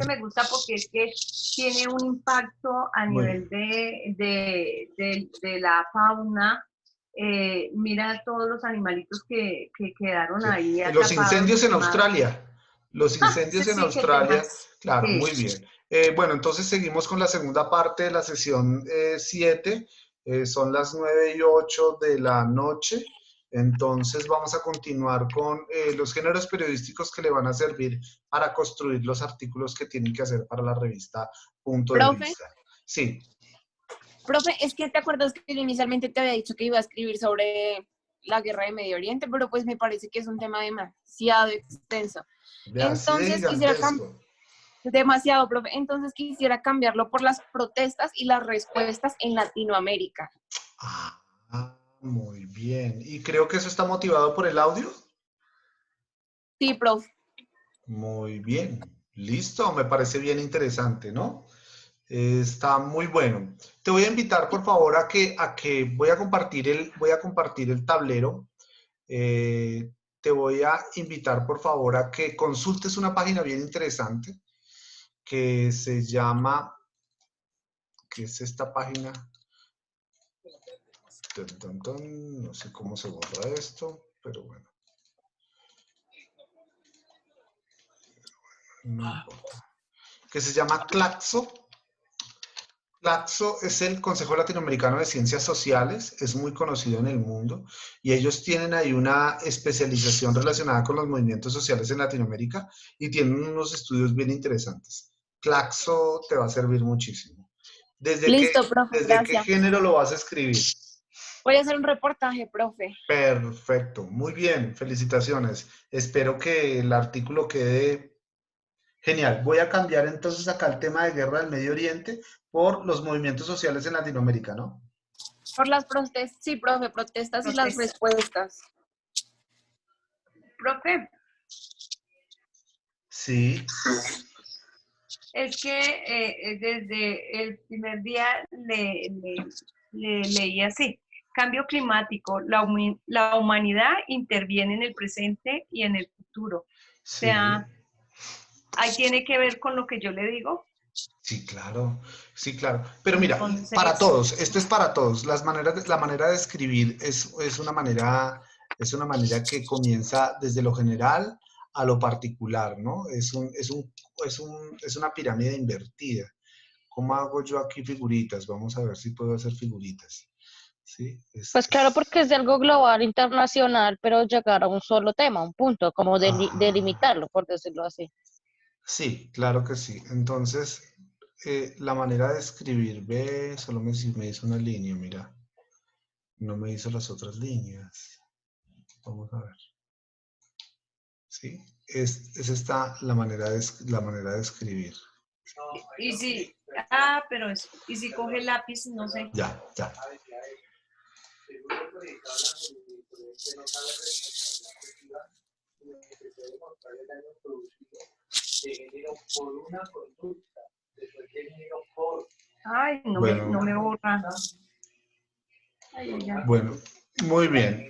me gusta porque es que tiene un impacto a Muy nivel de la fauna. Mira todos los animalitos que quedaron Sí. ahí Los atrapados, incendios en quemados. Australia. Los Sí, incendios en sí, qué Australia, temas. claro, Sí. muy bien. Bueno, entonces seguimos con la segunda parte de la sesión 7. Son las 9:08 de la noche. Entonces vamos a continuar con los géneros periodísticos que le van a servir para construir los artículos que tienen que hacer para la revista Punto de Profe, Vista. Sí, profe, es que te acuerdas que yo inicialmente te había dicho que iba a escribir sobre la guerra de Medio Oriente, pero pues me parece que es un tema demasiado extenso. vea, así de Entonces quisiera gigantesco. demasiado, profe. Entonces quisiera cambiarlo por las protestas y las respuestas en Latinoamérica. Ah, muy bien. Y creo que eso está motivado por el audio. Sí, profe. Muy bien, listo, me parece bien interesante, ¿no? Está muy bueno. Te voy a invitar, por favor, a que voy a compartir el tablero. Te voy a invitar, por favor, a que consultes una página bien interesante que se llama, que es esta página. Tun, tun, tun, no sé cómo se borra esto, pero bueno. No importa. Que se llama Claxo. Claxo es el Consejo Latinoamericano de Ciencias Sociales, es muy conocido en el mundo y ellos tienen ahí una especialización relacionada con los movimientos sociales en Latinoamérica y tienen unos estudios bien interesantes. Claxo te va a servir muchísimo. ¿Desde qué, Listo, profe, desde qué gracias. género lo vas a escribir? Voy a hacer un reportaje, profe. Perfecto, muy bien, felicitaciones. Espero que el artículo quede genial. Voy a cambiar entonces acá el tema de guerra del Medio Oriente por los movimientos sociales en Latinoamérica, ¿no? Por las protestas, sí, profe, protestas y las Protesta. respuestas. Profe, Sí, es que desde el primer día le leí así. Cambio climático, la humanidad interviene en el presente y en el futuro. O sí, sea, ahí tiene que ver con lo que yo le digo. sí, claro, sí, claro. Pero mira, para Entonces, todos, esto es para todos. La manera de escribir es una manera que comienza desde lo general a lo particular, ¿no? Es una pirámide invertida. ¿Cómo hago yo aquí figuritas? Vamos a ver si puedo hacer figuritas. ¿Sí? Pues claro, porque es de algo global, internacional, pero llegar a un solo tema, un punto, como Ajá. delimitarlo, por decirlo así. Sí, claro que sí. Entonces, la manera de escribir, ve, solo me hizo una línea, mira. No me hizo las otras líneas. Vamos a ver. ¿Sí? Es esta la manera de escribir. y si, pero eso, y si coge el lápiz, no sé. Ya, ya. Ay, no Bueno, me borra. Ay, ay, ay. bueno, muy bien.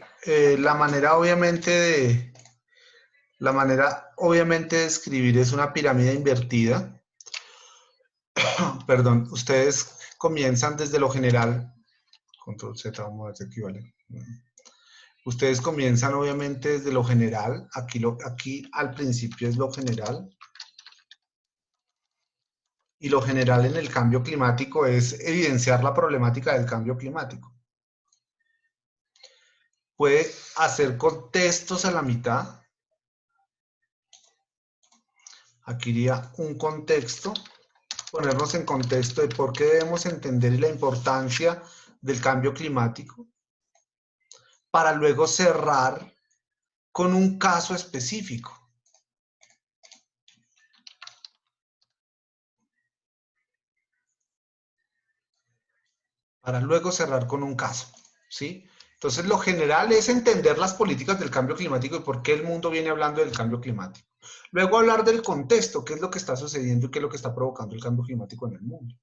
La manera obviamente de escribir es una pirámide invertida. Perdón, ustedes comienzan desde lo general. Control Z, vamos a ver si aquí vale. Ustedes comienzan obviamente desde lo general. Aquí al principio es lo general. Y lo general en el cambio climático es evidenciar la problemática del cambio climático. Puede hacer contextos a la mitad. Aquí iría un contexto, ponernos en contexto de por qué debemos entender la importancia del cambio climático, para luego cerrar con un caso específico. Para luego cerrar con un caso, ¿sí? Entonces, lo general es entender las políticas del cambio climático y por qué el mundo viene hablando del cambio climático. Luego hablar del contexto, qué es lo que está sucediendo y qué es lo que está provocando el cambio climático en el mundo.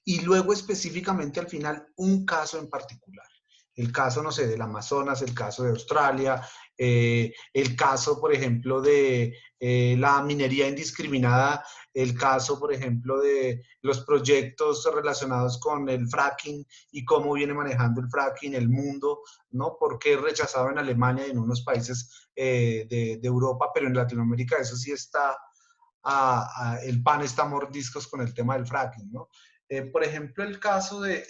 Y luego específicamente al final un caso en particular. El caso, no sé, del Amazonas, el caso de Australia, el caso, por ejemplo, de la minería indiscriminada, el caso, por ejemplo, de los proyectos relacionados con el fracking y cómo viene manejando el fracking el mundo, ¿no? ¿Por qué es rechazado en Alemania y en unos países de Europa, pero en Latinoamérica eso sí está, el pan está a mordiscos con el tema del fracking, ¿no? Por ejemplo, el caso de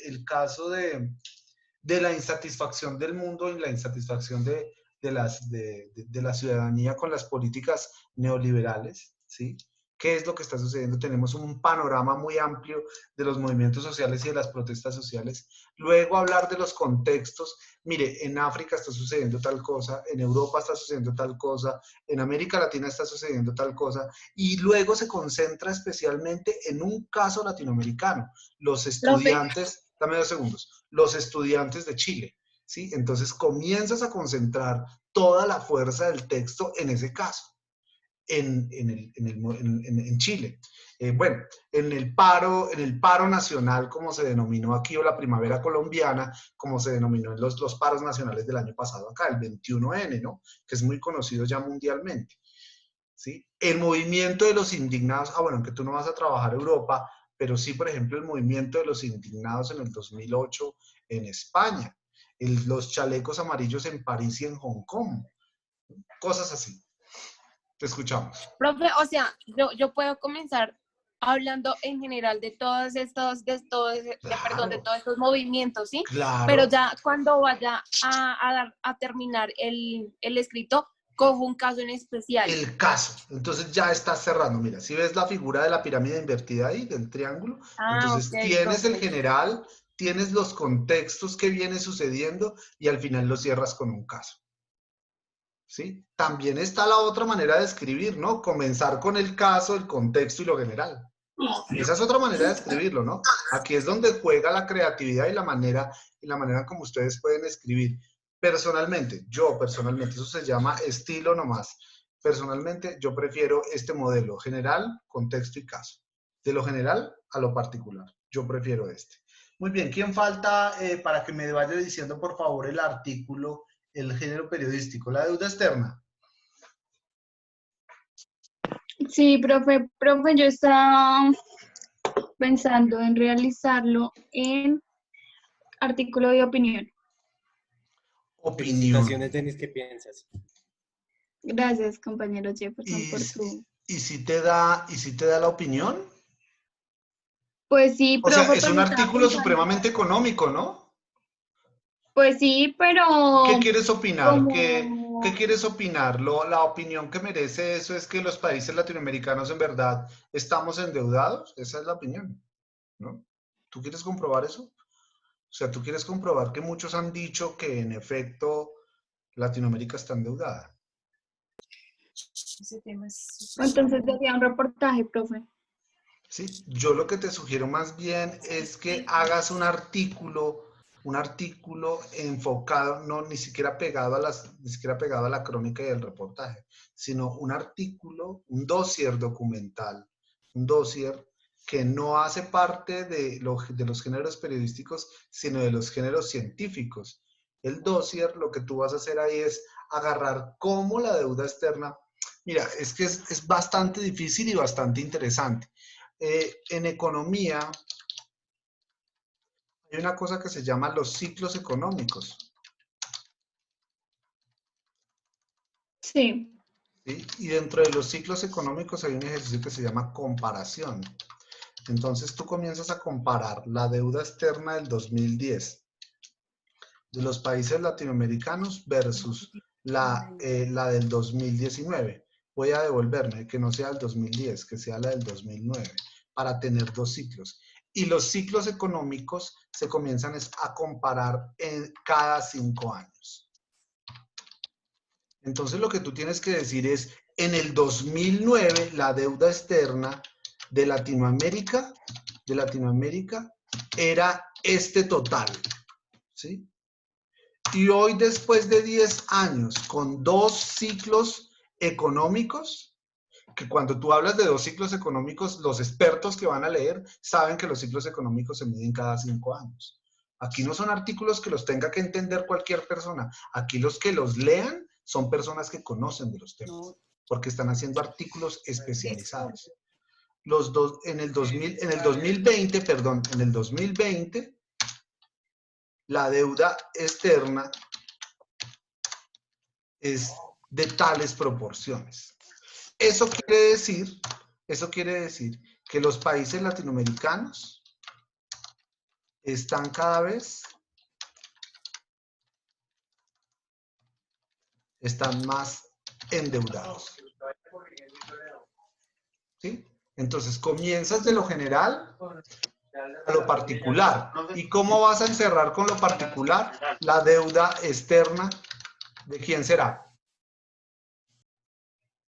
la insatisfacción del mundo y la insatisfacción de la ciudadanía con las políticas neoliberales, ¿sí? ¿Qué es lo que está sucediendo? Tenemos un panorama muy amplio de los movimientos sociales y de las protestas sociales. Luego hablar de los contextos. Mire, en África está sucediendo tal cosa, en Europa está sucediendo tal cosa, en América Latina está sucediendo tal cosa, y luego se concentra especialmente en un caso latinoamericano. Los estudiantes, dame 2 segundos, los estudiantes de Chile, ¿sí? Entonces comienzas a concentrar toda la fuerza del texto en ese caso. En Chile. Bueno, en el paro nacional, como se denominó aquí, o la primavera colombiana, como se denominó en los paros nacionales del año pasado acá, el 21N, ¿no? Que es muy conocido ya mundialmente, ¿sí? El movimiento de los indignados, bueno, aunque tú no vas a trabajar en Europa, pero sí, por ejemplo, el movimiento de los indignados en el 2008 en España, los chalecos amarillos en París y en Hong Kong, cosas así. Te escuchamos. Profe, o sea, yo puedo comenzar hablando en general de todos estos, Claro. de todos estos movimientos, ¿sí? Claro. Pero ya cuando vaya a terminar el escrito, cojo un caso en especial. El caso. Entonces ya estás cerrando. Mira, si ves la figura de la pirámide invertida ahí, del triángulo, entonces Ok, tienes el profe. general, tienes los contextos que viene sucediendo y al final lo cierras con un caso. ¿Sí? También está la otra manera de escribir, ¿no? Comenzar con el caso, el contexto y lo general. Esa es otra manera de escribirlo, ¿no? Aquí es donde juega la creatividad y la manera como ustedes pueden escribir. Personalmente, eso se llama estilo nomás. Personalmente, yo prefiero este modelo, general, contexto y caso. De lo general a lo particular. Yo prefiero este. Muy bien, ¿quién falta para que me vaya diciendo, por favor, el artículo, el género periodístico, la deuda externa? Sí, profe, yo estaba pensando en realizarlo en artículo de opinión. Opinión. Felicitaciones, Denis, ¿qué piensas? Gracias, compañero Jefferson, por su... ¿Y si te da la opinión? Pues sí, O sea, profe, es pero un estaba artículo pensando... supremamente económico, ¿no? Pues sí, pero... ¿Qué quieres opinar? ¿Qué como... quieres opinar? La opinión que merece eso es que los países latinoamericanos en verdad estamos endeudados. Esa es la opinión, ¿no? ¿Tú quieres comprobar eso? O sea, ¿tú quieres comprobar que muchos han dicho que en efecto Latinoamérica está endeudada? Ese tema es Entonces decía un reportaje, profe. Sí, yo lo que te sugiero más bien es que hagas un artículo enfocado, no ni siquiera pegado a la crónica y el reportaje, sino un artículo, un dossier documental, un dossier que no hace parte de los géneros periodísticos, sino de los géneros científicos. El dossier, lo que tú vas a hacer ahí es agarrar cómo la deuda externa. Mira, es que es bastante difícil y bastante interesante. En economía hay una cosa que se llama los ciclos económicos. Sí. ¿Sí? Y dentro de los ciclos económicos hay un ejercicio que se llama comparación. Entonces tú comienzas a comparar la deuda externa del 2010 de los países latinoamericanos versus la del 2019. Voy a devolverme, que no sea el 2010, que sea la del 2009, para tener dos ciclos. Y los ciclos económicos se comienzan a comparar cada 5 años. Entonces lo que tú tienes que decir es, en el 2009 la deuda externa de Latinoamérica era este total, ¿sí? Y hoy, después de 10 años, con 2 ciclos económicos, que cuando tú hablas de 2 ciclos económicos, los expertos que van a leer saben que los ciclos económicos se miden cada 5 años. Aquí no son artículos que los tenga que entender cualquier persona. Aquí los que los lean son personas que conocen de los temas, porque están haciendo artículos especializados. Los dos, en el 2020, la deuda externa es de tales proporciones. Eso quiere decir que los países latinoamericanos están cada vez más endeudados. ¿Sí? Entonces, comienzas de lo general a lo particular. ¿Y cómo vas a encerrar con lo particular? La deuda externa, ¿de quién será?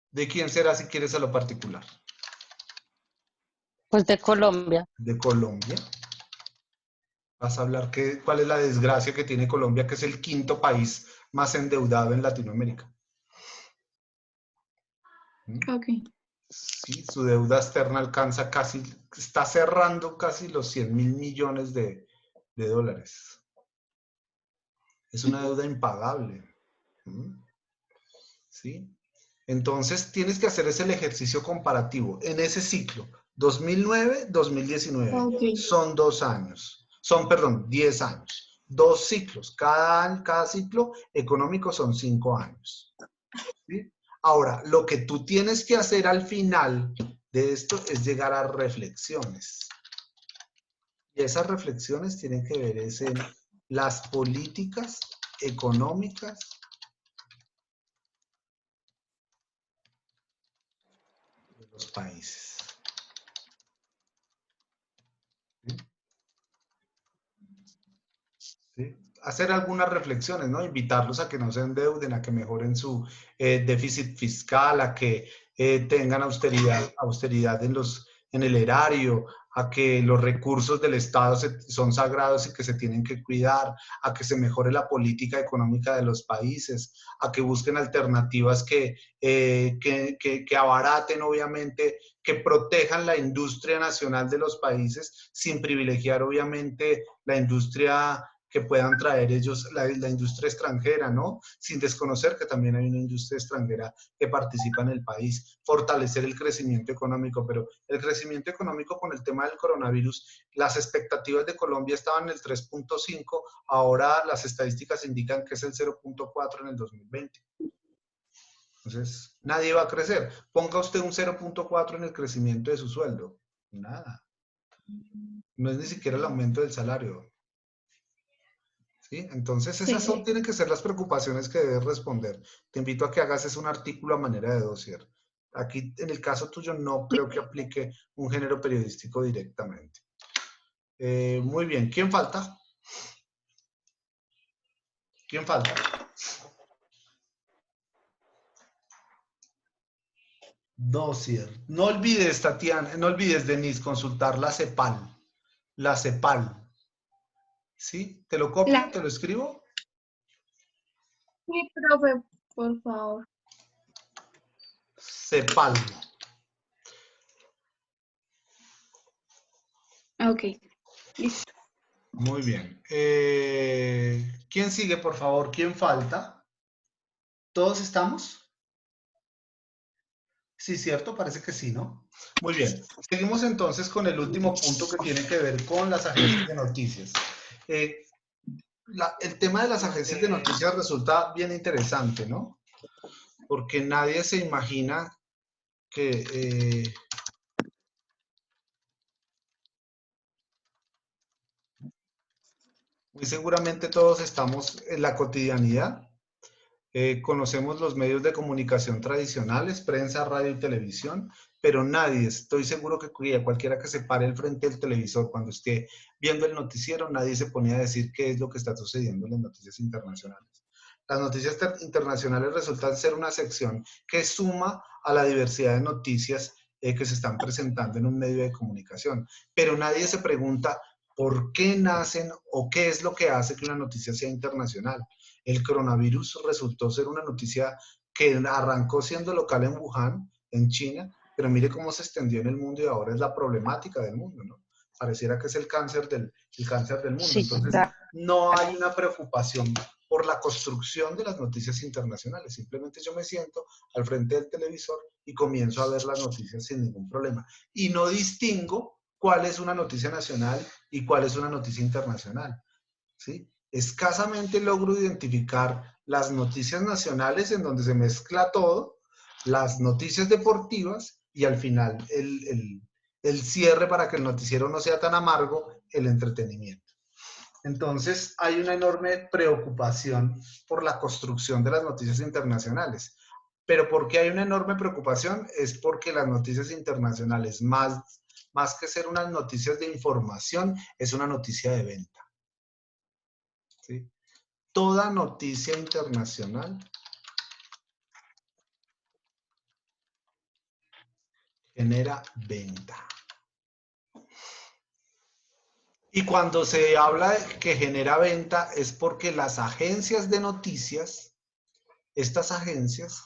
¿De quién será si quieres a lo particular? Pues de Colombia. De Colombia. Vas a hablar cuál es la desgracia que tiene Colombia, que es el quinto país más endeudado en Latinoamérica. Ok. Sí, su deuda externa alcanza está cerrando casi los 100.000 millones de dólares. Es una deuda impagable. ¿Sí? Entonces tienes que hacer el ejercicio comparativo en ese ciclo. 2009-2019. Ok. Son 2 años. Son, perdón, 10 años. 2 ciclos. Cada ciclo económico son 5 años. ¿Sí? Ahora, lo que tú tienes que hacer al final de esto es llegar a reflexiones. Y esas reflexiones tienen que ver en las políticas económicas de los países. ¿Sí? ¿Sí? Hacer algunas reflexiones, ¿no? Invitarlos a que no se endeuden, a que mejoren su déficit fiscal, a que tengan austeridad en el erario, a que los recursos del Estado son sagrados y que se tienen que cuidar, a que se mejore la política económica de los países, a que busquen alternativas que abaraten, obviamente, que protejan la industria nacional de los países sin privilegiar, obviamente, la industria que puedan traer ellos, la industria extranjera, ¿no? Sin desconocer que también hay una industria extranjera que participa en el país, fortalecer el crecimiento económico, pero el crecimiento económico con el tema del coronavirus, las expectativas de Colombia estaban en el 3.5, ahora las estadísticas indican que es el 0.4 en el 2020. Entonces, nadie va a crecer. Ponga usted un 0.4 en el crecimiento de su sueldo. Nada. No es ni siquiera el aumento del salario. ¿Sí? Entonces, esas tienen que ser las preocupaciones que debes responder. Te invito a que hagas un artículo a manera de dossier. Aquí, en el caso tuyo, no creo que aplique un género periodístico directamente. Muy bien. ¿Quién falta? ¿Quién falta? Dossier. No olvides, Tatiana, no olvides, Denise, consultar la CEPAL. La CEPAL. ¿Sí? ¿Te lo copio? ¿Te lo escribo? Sí, profe, por favor. CEPAL. Ok, listo. Muy bien. ¿Quién sigue, por favor? ¿Quién falta? ¿Todos estamos? Sí, cierto, parece que sí, ¿no? Muy bien. Seguimos entonces con el último punto que tiene que ver con las agencias de noticias. El tema de las agencias de noticias resulta bien interesante, ¿no? Porque nadie se imagina que muy seguramente todos estamos en la cotidianidad. Conocemos los medios de comunicación tradicionales, prensa, radio y televisión, pero nadie, estoy seguro que cualquiera que se pare al frente del televisor cuando esté viendo el noticiero, nadie se ponía a decir qué es lo que está sucediendo en las noticias internacionales. Las noticias internacionales resultan ser una sección que suma a la diversidad de noticias que se están presentando en un medio de comunicación, pero nadie se pregunta por qué nacen o qué es lo que hace que una noticia sea internacional. El coronavirus resultó ser una noticia que arrancó siendo local en Wuhan, en China, pero mire cómo se extendió en el mundo y ahora es la problemática del mundo, ¿no? Pareciera que es el cáncer del mundo. Sí, Entonces, claro. no hay una preocupación por la construcción de las noticias internacionales. Simplemente yo me siento al frente del televisor y comienzo a ver las noticias sin ningún problema. Y no distingo cuál es una noticia nacional y cuál es una noticia internacional, ¿sí? Escasamente logro identificar las noticias nacionales en donde se mezcla todo, las noticias deportivas y al final el cierre para que el noticiero no sea tan amargo, el entretenimiento. Entonces hay una enorme preocupación por la construcción de las noticias internacionales. Pero ¿por qué hay una enorme preocupación? Es porque las noticias internacionales, más que ser unas noticias de información, es una noticia de venta. ¿Sí? Toda noticia internacional genera venta. Y cuando se habla de que genera venta es porque las agencias de noticias, estas agencias,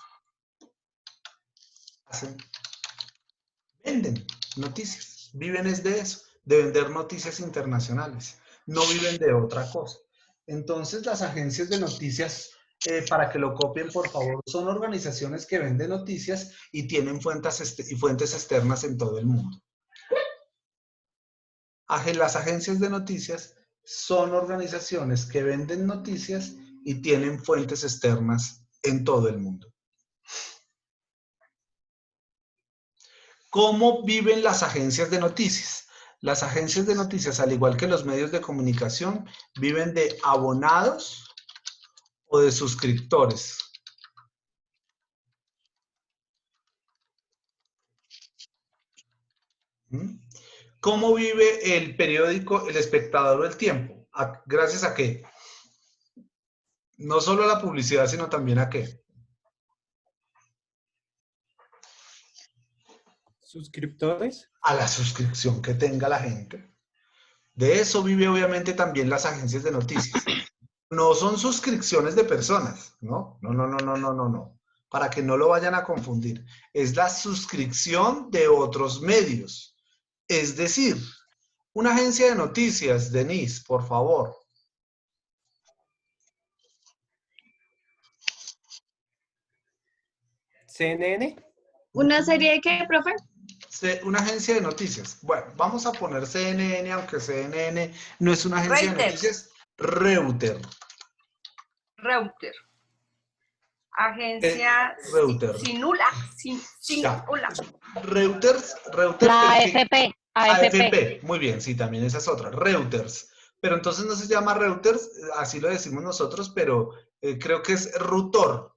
venden noticias, viven es de eso, de vender noticias internacionales, no viven de otra cosa. Entonces las agencias de noticias, para que lo copien por favor, son organizaciones que venden noticias y tienen fuentes externas en todo el mundo. Las agencias de noticias son organizaciones que venden noticias y tienen fuentes externas en todo el mundo. ¿Cómo viven las agencias de noticias? Las agencias de noticias, al igual que los medios de comunicación, viven de abonados o de suscriptores. ¿Cómo vive el periódico El Espectador o El Tiempo? ¿Gracias a qué? No solo a la publicidad, sino también a qué. ¿Suscriptores? A la suscripción que tenga la gente. De eso vive obviamente también las agencias de noticias. No son suscripciones de personas, ¿no? No. Para que no lo vayan a confundir. Es la suscripción de otros medios. Es decir, una agencia de noticias, Denise, por favor. ¿CNN? ¿Una serie de qué, profe? Una agencia de noticias. Bueno, vamos a poner CNN, aunque CNN no es una agencia de noticias. Reuters. Agencia Reuters. sin nula. Reuters. La AFP. AFP. Muy bien, sí, también esa es otra. Reuters. Pero entonces no se llama Reuters, así lo decimos nosotros, pero creo que es Rutor.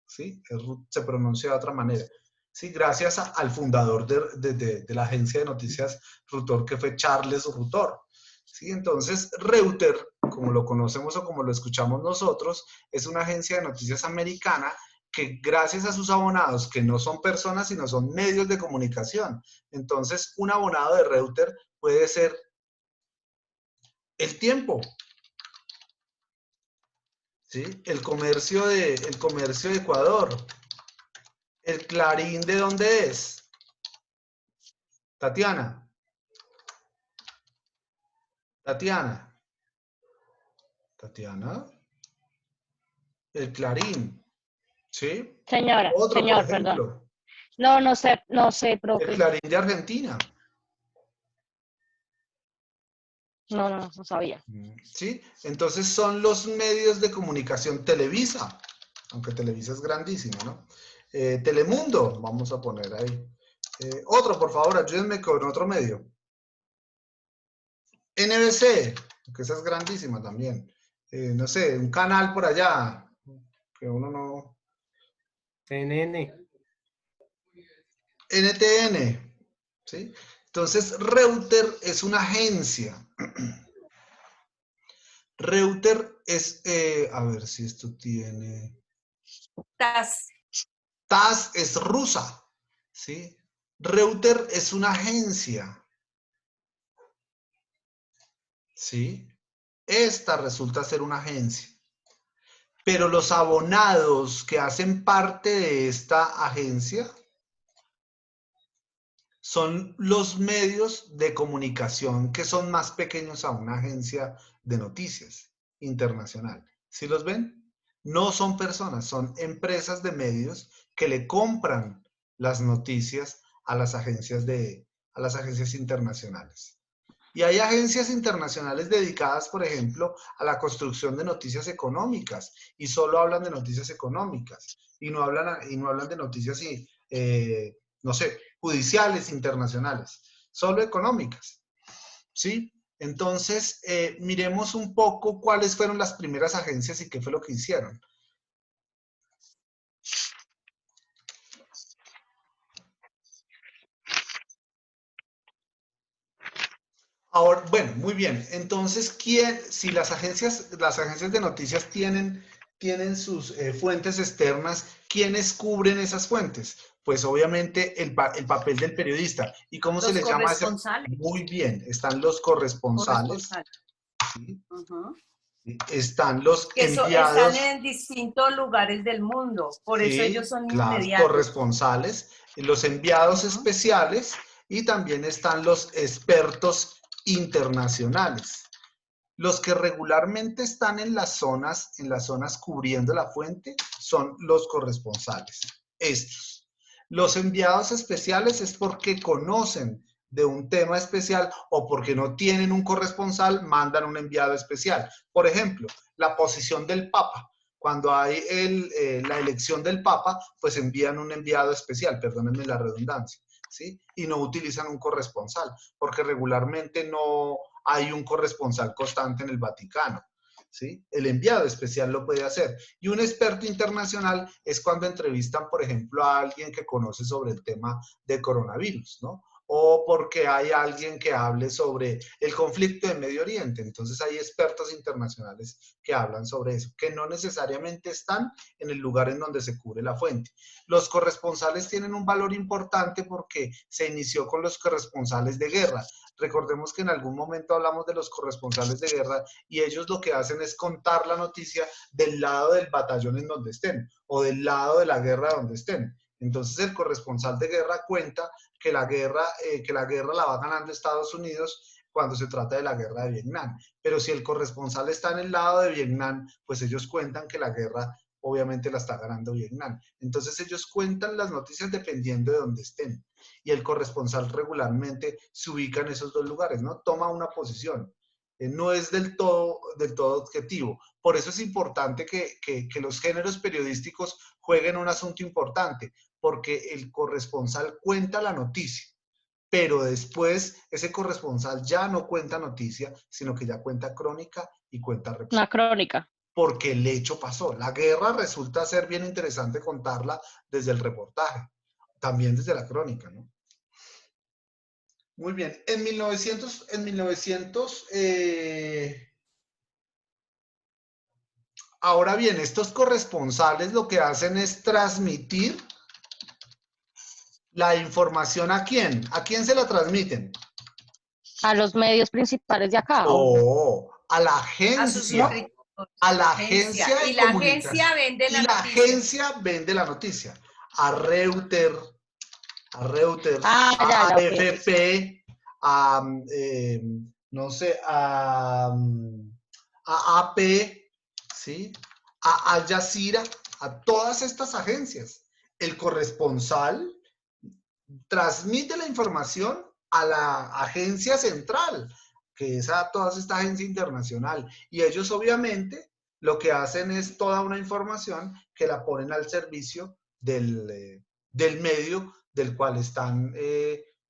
¿Sí? Se pronuncia de otra manera. Sí, gracias al fundador de la agencia de noticias Rutor, que fue Charles Rutor. ¿Sí? Entonces, Reuters, como lo conocemos o como lo escuchamos nosotros, es una agencia de noticias americana que gracias a sus abonados, que no son personas, sino son medios de comunicación. Entonces, un abonado de Reuters puede ser El Tiempo, ¿sí? El comercio de Ecuador. ¿El Clarín de dónde es? Tatiana. El Clarín. ¿Sí? Señora, Otro, señor, por ejemplo. perdón. No sé, El profe. Clarín de Argentina. No sabía. ¿Sí? Entonces son los medios de comunicación. Televisa, aunque Televisa es grandísimo, ¿no? Telemundo, vamos a poner ahí. Otro, por favor, ayúdenme con otro medio. NBC, que esa es grandísima también. No sé, un canal por allá, que uno no... CNN. NTN, ¿sí? Entonces, Reuters es una agencia. Reuters es, a ver si esto tiene... TASS es rusa, ¿sí? Reuters es una agencia, ¿sí? Esta resulta ser una agencia. Pero los abonados que hacen parte de esta agencia son los medios de comunicación que son más pequeños a una agencia de noticias internacional. ¿Sí los ven? No son personas, son empresas de medios que le compran las noticias a las agencias internacionales. Y hay agencias internacionales dedicadas, por ejemplo, a la construcción de noticias económicas y solo hablan de noticias económicas y no hablan de noticias, no sé, judiciales internacionales, solo económicas, ¿sí? Entonces, miremos un poco cuáles fueron las primeras agencias y qué fue lo que hicieron. Ahora, bueno, muy bien. Entonces, si las agencias de noticias tienen sus fuentes externas, ¿quiénes cubren esas fuentes? Pues obviamente el papel del periodista. ¿Y cómo se Los les llama a ese? corresponsales. Muy bien, están los corresponsales, ¿sí? Ujú. Están los Que están enviados, en distintos lugares del mundo, por eso ellos sí, son claro, inmediatos. corresponsales, los enviados especiales y también están los expertos internacionales. Los que regularmente están en las zonas cubriendo la fuente son los corresponsales, estos. Los enviados especiales es porque conocen de un tema especial o porque no tienen un corresponsal, mandan un enviado especial. Por ejemplo, la posición del Papa. Cuando hay la elección del Papa, pues envían un enviado especial, perdónenme la redundancia, ¿sí? Y no utilizan un corresponsal, porque regularmente no hay un corresponsal constante en el Vaticano, ¿sí? El enviado especial lo puede hacer. Y un experto internacional es cuando entrevistan, por ejemplo, a alguien que conoce sobre el tema de coronavirus, ¿no? O porque hay alguien que hable sobre el conflicto de Medio Oriente. Entonces hay expertos internacionales que hablan sobre eso, que no necesariamente están en el lugar en donde se cubre la fuente. Los corresponsales tienen un valor importante porque se inició con los corresponsales de guerra. Recordemos que en algún momento hablamos de los corresponsales de guerra y ellos lo que hacen es contar la noticia del lado del batallón en donde estén o del lado de la guerra donde estén. Entonces el corresponsal de guerra cuenta que la guerra la va ganando Estados Unidos cuando se trata de la guerra de Vietnam. Pero si el corresponsal está en el lado de Vietnam, pues ellos cuentan que la guerra obviamente la está ganando Vietnam. Entonces ellos cuentan las noticias dependiendo de dónde estén. Y el corresponsal regularmente se ubica en esos dos lugares, ¿no? Toma una posición. No es del todo objetivo. Por eso es importante que los géneros periodísticos jueguen un asunto importante, porque el corresponsal cuenta la noticia, pero después ese corresponsal ya no cuenta noticia, sino que ya cuenta crónica y cuenta reporte. Una crónica. Porque el hecho pasó. La guerra resulta ser bien interesante contarla desde el reportaje, también desde la crónica, ¿no? Muy bien. En 1900 ahora bien, estos corresponsales lo que hacen es transmitir la información ¿a quién? ¿A quién se la transmiten? A los medios principales de acá. Oh, a la A sus agencia. suscriptores. A la agencia de Y la comunicación. agencia vende Y la la noticia. agencia vende la noticia. A Reuters, Ah, a ya, ok. AFP, a, no sé, a AP, ¿sí? A Al Jazeera, a todas estas agencias. El corresponsal transmite la información a la agencia central, que es a toda esta agencia internacional. Y ellos obviamente lo que hacen es toda una información que la ponen al servicio del medio del cual están,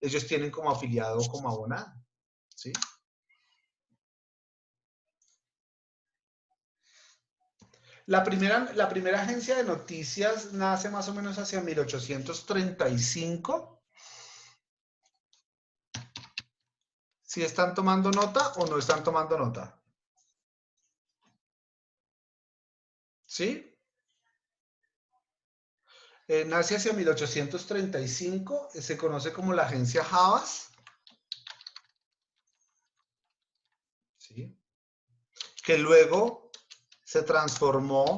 ellos tienen como afiliado o como abonado, ¿sí? La primera agencia de noticias nace más o menos hacia 1835. ¿Sí están tomando nota o no están tomando nota? ¿Sí? Nace hacia 1835, se conoce como la agencia Havas. ¿Sí? Que luego se transformó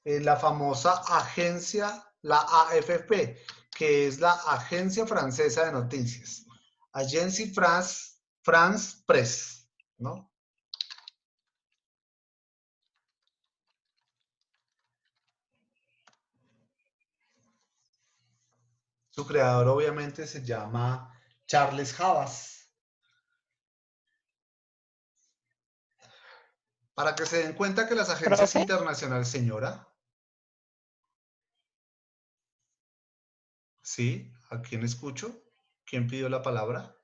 en la famosa agencia, la AFP, que es la Agencia Francesa de Noticias. Agence France Presse, ¿no? Su creador obviamente se llama Charles Havas. Para que se den cuenta que las agencias Profe. internacionales, señora. ¿Sí? ¿A quién escucho? ¿Quién pidió la palabra?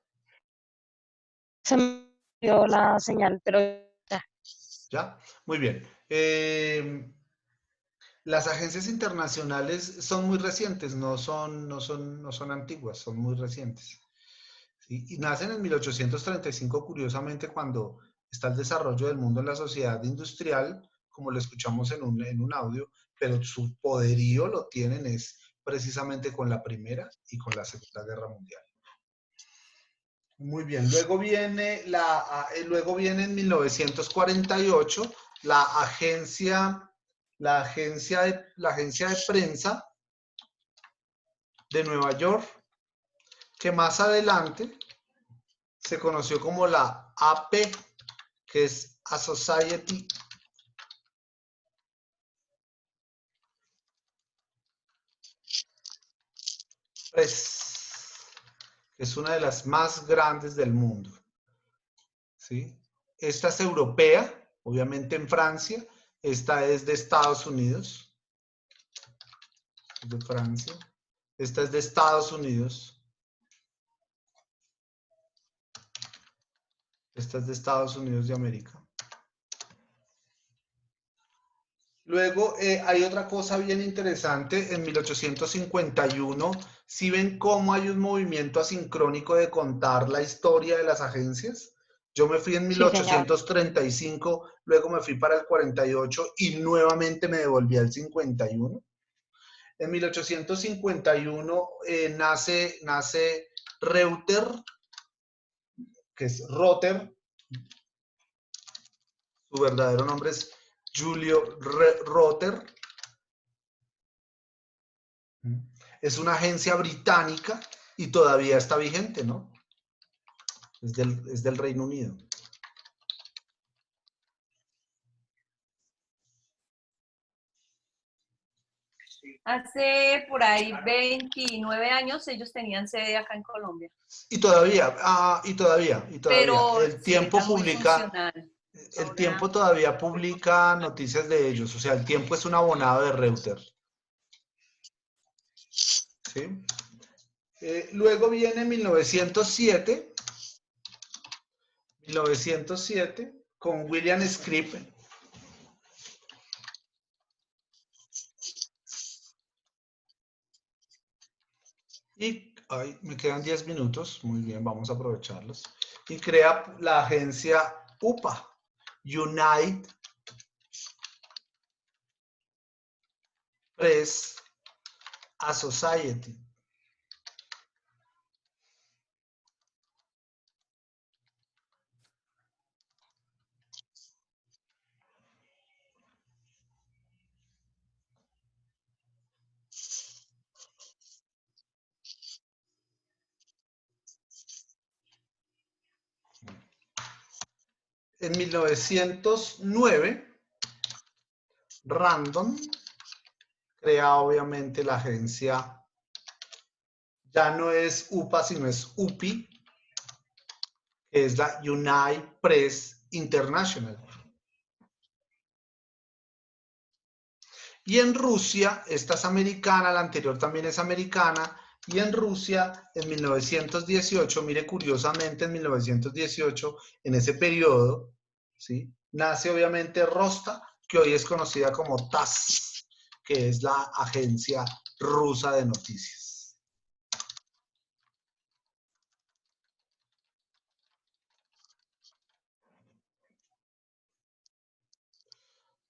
Se me dio la señal, pero ya. ¿Ya? Muy bien. Las agencias internacionales son muy recientes, no son antiguas, son muy recientes. ¿Sí? Y nacen en 1835, curiosamente, cuando está el desarrollo del mundo en la sociedad industrial, como lo escuchamos en un audio, pero su poderío lo tienen es precisamente con la Primera y con la Segunda Guerra Mundial. Muy bien, luego viene en 1948 la agencia de prensa de Nueva York, que más adelante se conoció como la AP, que es Associated Press, que es una de las más grandes del mundo. ¿Sí? Esta es europea, obviamente en Francia. Esta es de Estados Unidos. De Francia. Esta es de Estados Unidos. Esta es de Estados Unidos de América. Luego hay otra cosa bien interesante. En 1851, ¿sí ven cómo hay un movimiento asincrónico de contar la historia de las agencias? Yo me fui en Sí, señor. 1835, luego me fui para el 48 y nuevamente me devolví al 51. En 1851 nace Reuter, que es Rother. Su verdadero nombre es Julio Rother. Es una agencia británica y todavía está vigente, ¿no? Es del Reino Unido. Hace por ahí 29 años ellos tenían sede acá en Colombia. Y todavía. Pero El sí, Tiempo era muy publica, funcional. el Ahora, Tiempo todavía publica noticias de ellos. O sea, el Tiempo es un abonado de Reuters. ¿Sí? Luego viene 1907 con William Scripp. Y me quedan 10 minutos. Muy bien, vamos a aprovecharlos. Y crea la agencia UPA, United Press Association. En 1909, Random crea obviamente la agencia, ya no es UPA, sino es UPI, que es la United Press International. Y en Rusia, esta es americana, la anterior también es americana, y en Rusia, en 1918, mire curiosamente en 1918, en ese periodo, ¿sí? Nace obviamente Rosta, que hoy es conocida como TASS, que es la agencia rusa de noticias.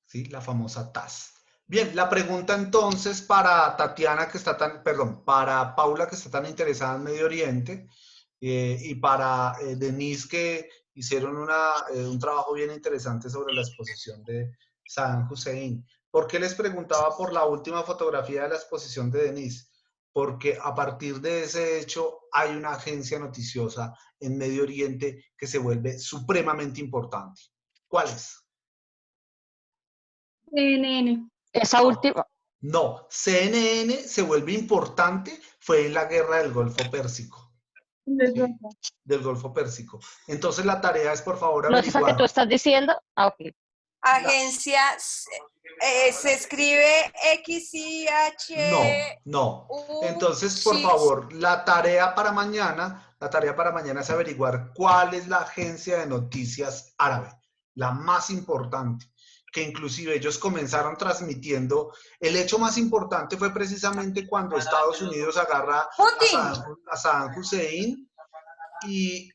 ¿Sí? La famosa TASS. Bien, la pregunta entonces para Tatiana, que está para Paula, que está tan interesada en Medio Oriente, y para Denise, que hicieron un trabajo bien interesante sobre la exposición de Saddam Hussein. ¿Por qué les preguntaba por la última fotografía de la exposición de Denise? Porque a partir de ese hecho hay una agencia noticiosa en Medio Oriente que se vuelve supremamente importante. ¿Cuál es? CNN. Esa No, última, No, CNN se vuelve importante, fue en la guerra del Golfo Pérsico. ¿Sí? Del Golfo Pérsico. Entonces la tarea es, por favor, ¿No es esa que tú averiguar. estás diciendo? Ah, ok. Agencia, se escribe No, XIH. no. Entonces, por favor, la tarea para mañana es averiguar cuál es la agencia de noticias árabe, la más importante, que inclusive ellos comenzaron transmitiendo. El hecho más importante fue precisamente cuando Estados Unidos agarra a Saddam Hussein y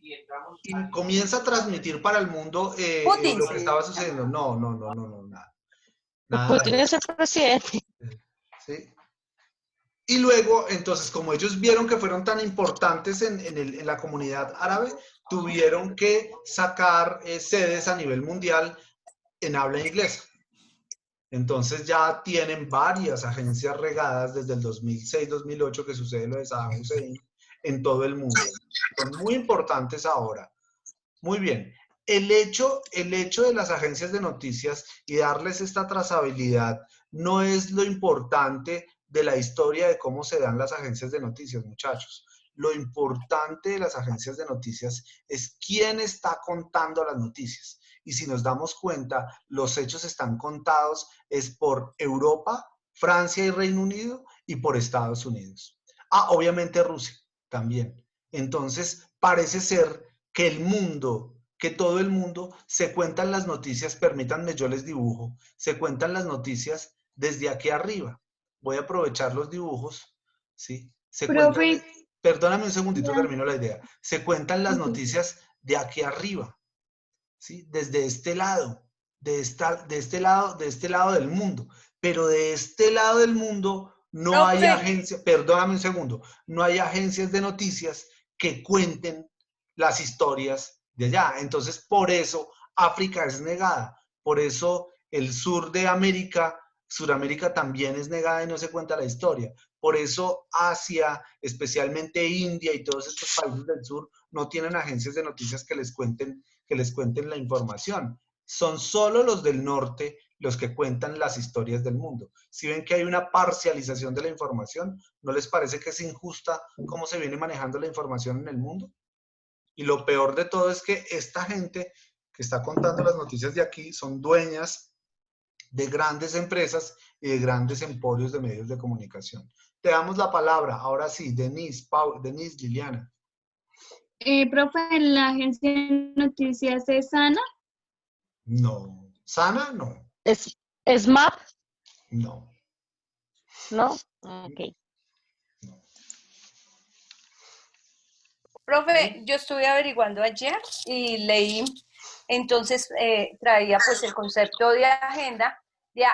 comienza a transmitir para el mundo lo que estaba sucediendo. No, nada. Nada Putin de es eso. el presidente. ¿Sí? Y luego, entonces, como ellos vieron que fueron tan importantes en la comunidad árabe, tuvieron que sacar sedes a nivel mundial en habla inglesa. Entonces ya tienen varias agencias regadas desde el 2006-2008 que sucede lo de Saddam Hussein en todo el mundo. Son muy importantes ahora. Muy bien. El hecho de las agencias de noticias y darles esta trazabilidad no es lo importante de la historia de cómo se dan las agencias de noticias, muchachos. Lo importante de las agencias de noticias es quién está contando las noticias. Y si nos damos cuenta, los hechos están contados es por Europa, Francia y Reino Unido y por Estados Unidos. Ah, obviamente Rusia también. Entonces, parece ser que el mundo, que todo el mundo, se cuentan las noticias, permítanme, yo les dibujo, se cuentan las noticias desde aquí arriba. Voy a aprovechar los dibujos, ¿sí? Profe, Perdóname un segundito, ya. termino la idea. Se cuentan las Ok. noticias de aquí arriba, ¿sí? Desde este lado, de este lado del mundo. Pero de este lado del mundo no hay agencias, perdóname un segundo, no hay agencias de noticias que cuenten las historias de allá. Entonces, por eso África es negada. Por eso el sur de América, Suramérica también es negada y no se cuenta la historia. Por eso Asia, especialmente India y todos estos países del sur, no tienen agencias de noticias que les cuenten la información. Son solo los del norte los que cuentan las historias del mundo. Si ven que hay una parcialización de la información, ¿no les parece que es injusta cómo se viene manejando la información en el mundo? Y lo peor de todo es que esta gente que está contando las noticias de aquí son dueñas de grandes empresas y de grandes emporios de medios de comunicación. Te damos la palabra. Ahora sí, Denise, Liliana. Profe, ¿la agencia de noticias es Sana? No. ¿Sana? No. ¿Es MAP? No. ¿No? Ok. Profe, yo estuve averiguando ayer y leí, entonces traía pues el concepto de agenda, de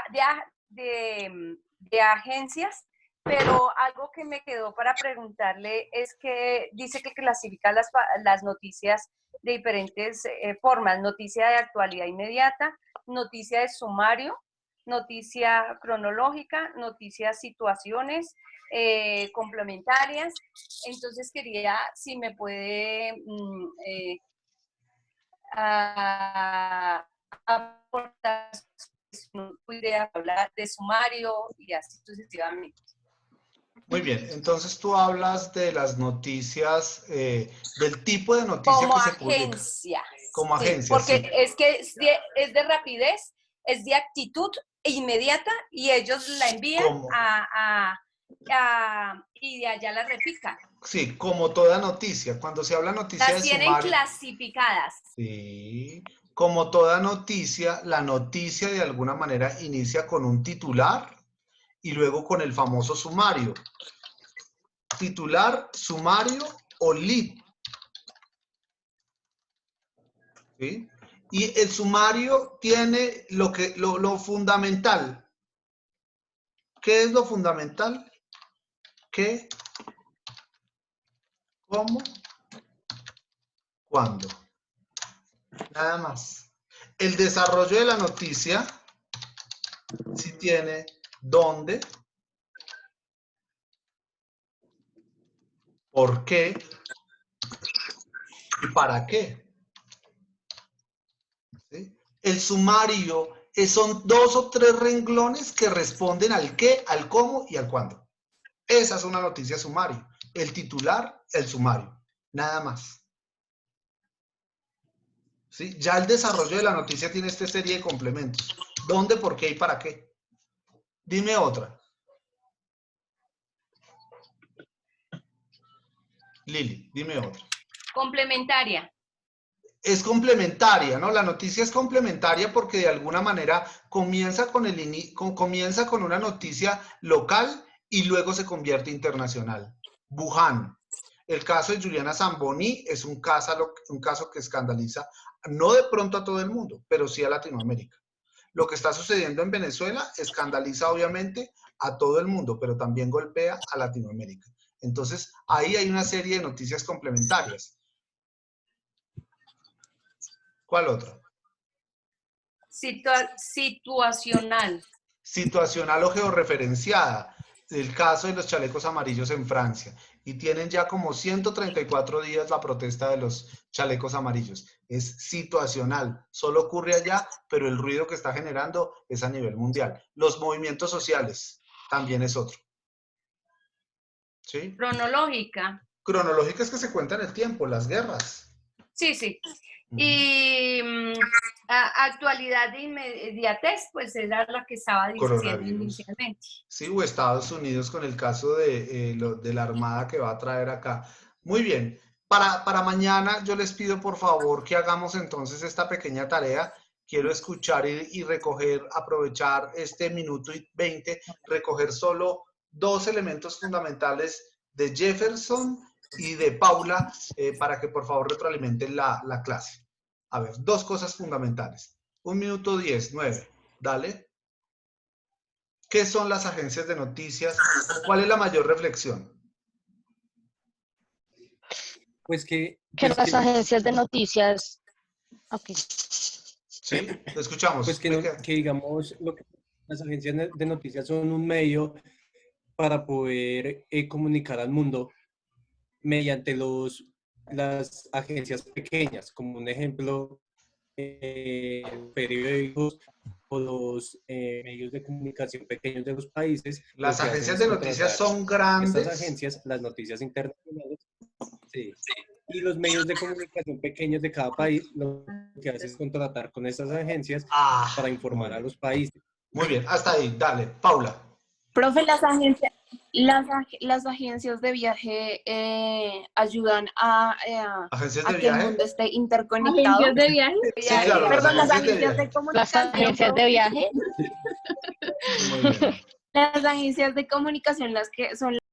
agencias, pero algo que me quedó para preguntarle es que dice que clasifica las noticias de diferentes formas: noticia de actualidad inmediata, noticia de sumario, noticia cronológica, noticias situaciones complementarias. Entonces quería, si me puede aportar su idea, hablar de sumario y así sucesivamente. Muy bien, entonces tú hablas de las noticias, del tipo de noticia Como que se publica. agencia. Como Sí, agencia, porque sí. es que es de rapidez, es de actitud inmediata y ellos la envían y de allá la repican. Sí, como toda noticia. Cuando se habla noticia Las de tienen sumario. clasificadas. Sí. Como toda noticia, la noticia de alguna manera inicia con un titular y luego con el famoso sumario. Titular, sumario o lead. ¿Sí? Y el sumario tiene lo fundamental. ¿Qué es lo fundamental? ¿Qué? ¿Cómo? ¿Cuándo? Nada más. El desarrollo de la noticia sí tiene dónde, por qué y para qué. ¿Sí? El sumario son 2 o 3 renglones que responden al qué, al cómo y al cuándo. Esa es una noticia sumario. El titular, el sumario. Nada más. ¿Sí? Ya el desarrollo de la noticia tiene esta serie de complementos. ¿Dónde, por qué y para qué? Dime otra. Lili, dime otra. Complementaria. Es complementaria, ¿no? La noticia es complementaria porque de alguna manera comienza con una noticia local y luego se convierte internacional. Wuhan. El caso de Juliana Zamboni es un caso que escandaliza, no de pronto a todo el mundo, pero sí a Latinoamérica. Lo que está sucediendo en Venezuela escandaliza obviamente a todo el mundo, pero también golpea a Latinoamérica. Entonces, ahí hay una serie de noticias complementarias. ¿Cuál otra? Situacional. Situacional o georreferenciada. El caso de los chalecos amarillos en Francia. Y tienen ya como 134 días la protesta de los chalecos amarillos. Es situacional. Solo ocurre allá, pero el ruido que está generando es a nivel mundial. Los movimientos sociales también es otro. ¿Sí? Cronológica. Cronológica es que se cuenta en el tiempo, las guerras. Sí, sí. Y actualidad de inmediatez, pues era la que estaba diciendo Coronavirus. inicialmente. Sí, o Estados Unidos con el caso de la Armada que va a traer acá. Muy bien. Para mañana yo les pido por favor que hagamos entonces esta pequeña tarea. Quiero escuchar y recoger, aprovechar este minuto y 20, recoger solo 2 elementos fundamentales de Jefferson y de Paula para que por favor retroalimenten la clase. A ver, 2 cosas fundamentales. 1 minuto 10, 9. Dale. ¿Qué son las agencias de noticias? ¿Cuál es la mayor reflexión? Pues Que las agencias de noticias... Ok. Sí, lo escuchamos. Pues que digamos, las agencias de noticias son un medio para poder comunicar al mundo mediante las agencias pequeñas, como un ejemplo, periódicos o los medios de comunicación pequeños de los países. Las lo que agencias hacen de es noticias contratar son grandes. estas agencias, las noticias internacionales, sí. Y los medios de comunicación pequeños de cada país lo que hacen es contratar con estas agencias para informar a los países. Muy bien, hasta ahí, dale. Paula. Profe, las agencias de viaje ayudan ¿Agencias a de que el viaje? mundo esté interconectado. ¿Agencias de viaje? Sí, claro, Perdón, las de agencias de viaje. Las comunicación. agencias de viaje. Muy bien. Las agencias de comunicación, las que son